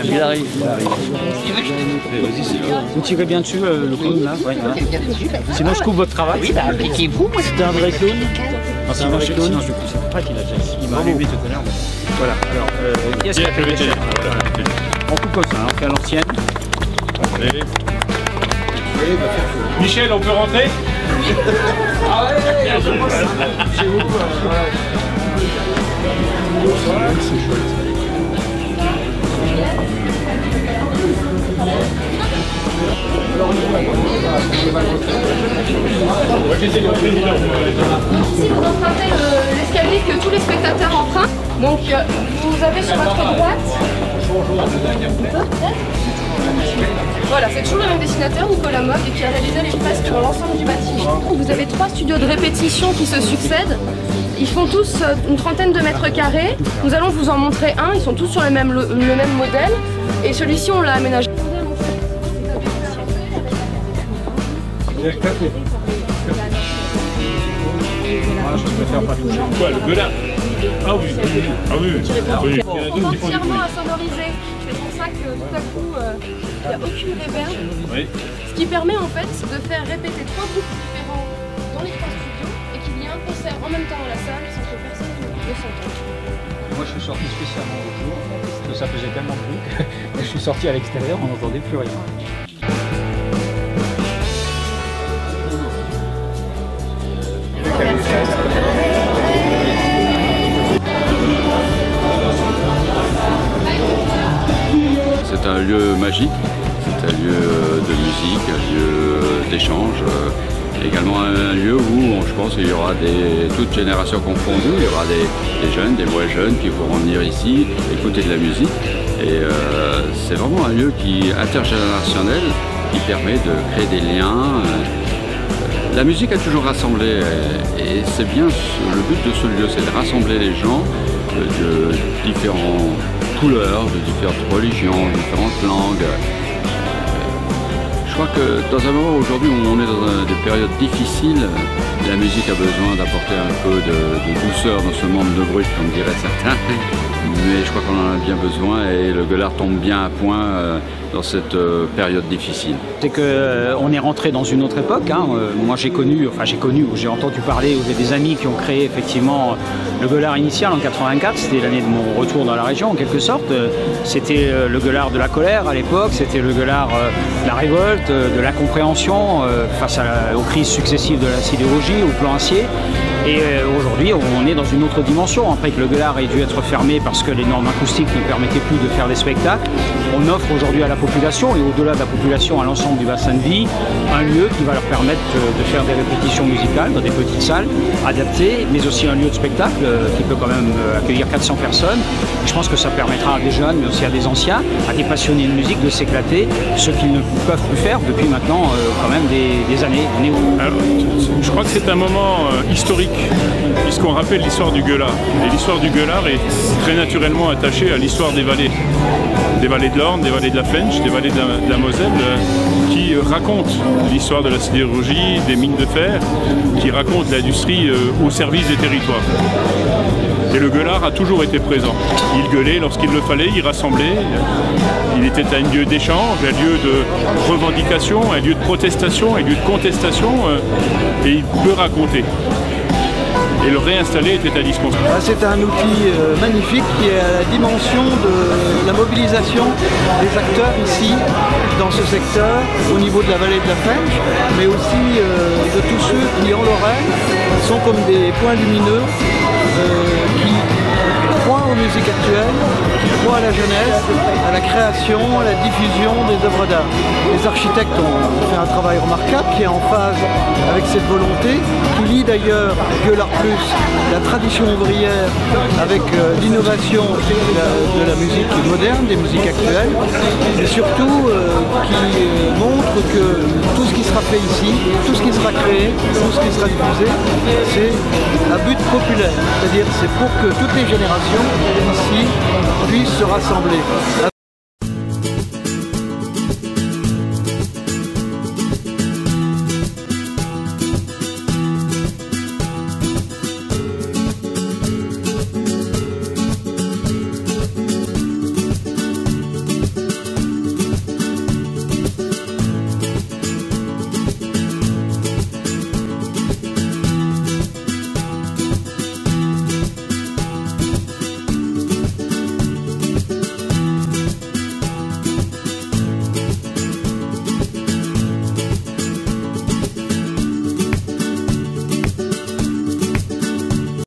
Il arrive. Vous tirez bien dessus le clown là, ouais, voilà. Sinon je coupe votre cravate. Oui, bah appliquez-vous, moi c'était un vrai clown. C'est un vrai clown. Sinon je coupe pas qu'il a déjà. Il m'a allumé tout à l'heure. Voilà, alors qu'est-ce qu'il y a fait cher? On coupe comme ça, on fait à l'ancienne. Michel, on peut rentrer? Ah ouais, c'est où? C'est chouette. Ici, vous empruntez l'escalier que tous les spectateurs empruntent. Donc, vous avez sur votre droite. Voilà, c'est toujours le même dessinateur, Nicolas Mode, et qui a réalisé les fresques sur l'ensemble du bâtiment. Vous avez 3 studios de répétition qui se succèdent. Ils font tous une trentaine de mètres carrés. Nous allons vous en montrer un. Ils sont tous sur le même modèle. Et celui-ci, on l'a aménagé. Quoi, le Gueulard? Ah oui, ah oui. Entièrement insonorisé. C'est pour ça que tout à coup, il n'y a aucune réverb. Oui. Ce qui permet en fait de faire répéter 3 groupes différents dans les 3 studios et qu'il y ait un concert en même temps dans la salle sans que personne ne s'entende. Moi je suis sorti spécialement au jour parce que ça faisait tellement de bruit que je suis sorti à l'extérieur, on n'entendait plus rien. C'est un lieu magique, c'est un lieu de musique, un lieu d'échange, également un lieu où je pense qu'il y aura toutes générations confondues, il y aura des jeunes, des moins jeunes qui pourront venir ici, écouter de la musique. Et c'est vraiment un lieu intergénérationnel qui permet de créer des liens. La musique a toujours rassemblé et c'est bien le but de ce lieu, c'est de rassembler les gens de différentes couleurs, de différentes religions, de différentes langues. Je crois que dans un moment aujourd'hui où on est dans des périodes difficiles, la musique a besoin d'apporter un peu de douceur dans ce monde de brut, comme diraient certains. Mais je crois qu'on en a bien besoin et le Gueulard tombe bien à point dans cette période difficile. C'est qu'on est rentré dans une autre époque. Hein. Moi j'ai connu, ou j'ai entendu parler, ou j'ai des amis qui ont créé effectivement le Gueulard initial en 84. C'était l'année de mon retour dans la région en quelque sorte. C'était le Gueulard de la colère à l'époque, c'était le Gueulard de la révolte, de l'incompréhension face aux crises successives de la sidérurgie, au plan acier. Et aujourd'hui, on est dans une autre dimension. Après que le Gueulard ait dû être fermé parce que les normes acoustiques ne permettaient plus de faire des spectacles, on offre aujourd'hui à la population, et au-delà de la population, à l'ensemble du bassin de vie, un lieu qui va leur permettre de faire des répétitions musicales dans des petites salles adaptées, mais aussi un lieu de spectacle qui peut quand même accueillir 400 personnes. Je pense que ça permettra à des jeunes, mais aussi à des anciens, à des passionnés de musique de s'éclater, ce qu'ils ne peuvent plus faire depuis maintenant quand même des années. Alors, je crois que c'est un moment historique, puisqu'on rappelle l'histoire du Gueulard. Et l'histoire du Gueulard est très naturellement attachée à l'histoire des vallées de l'Orne, des vallées de la Flèche, des vallées de la Moselle, qui racontent l'histoire de la sidérurgie, des mines de fer, qui racontent l'industrie au service des territoires. Et le Gueulard a toujours été présent. Il gueulait lorsqu'il le fallait, il rassemblait. Il était un lieu d'échange, un lieu de revendication, un lieu de protestation, un lieu de contestation, et il peut raconter. Et le réinstaller était indispensable. C'est un outil magnifique qui est à la dimension de la mobilisation des acteurs ici, dans ce secteur, au niveau de la vallée de la Flèche, mais aussi de tous ceux qui, en Lorraine, sont comme des points lumineux qui croient aux musiques actuelles, qui croient à la jeunesse, à la création, à la diffusion des œuvres d'art. Les architectes ont fait un travail remarquable qui est en phase avec cette volonté, qui lie d'ailleurs Gueulard Plus, la tradition ouvrière, avec l'innovation de la musique moderne, des musiques actuelles, et surtout qui montre que tout ce qui sera fait ici, tout ce qui sera créé, tout ce qui sera diffusé, c'est à but populaire. C'est-à-dire c'est pour que toutes les générations ici puissent se rassembler.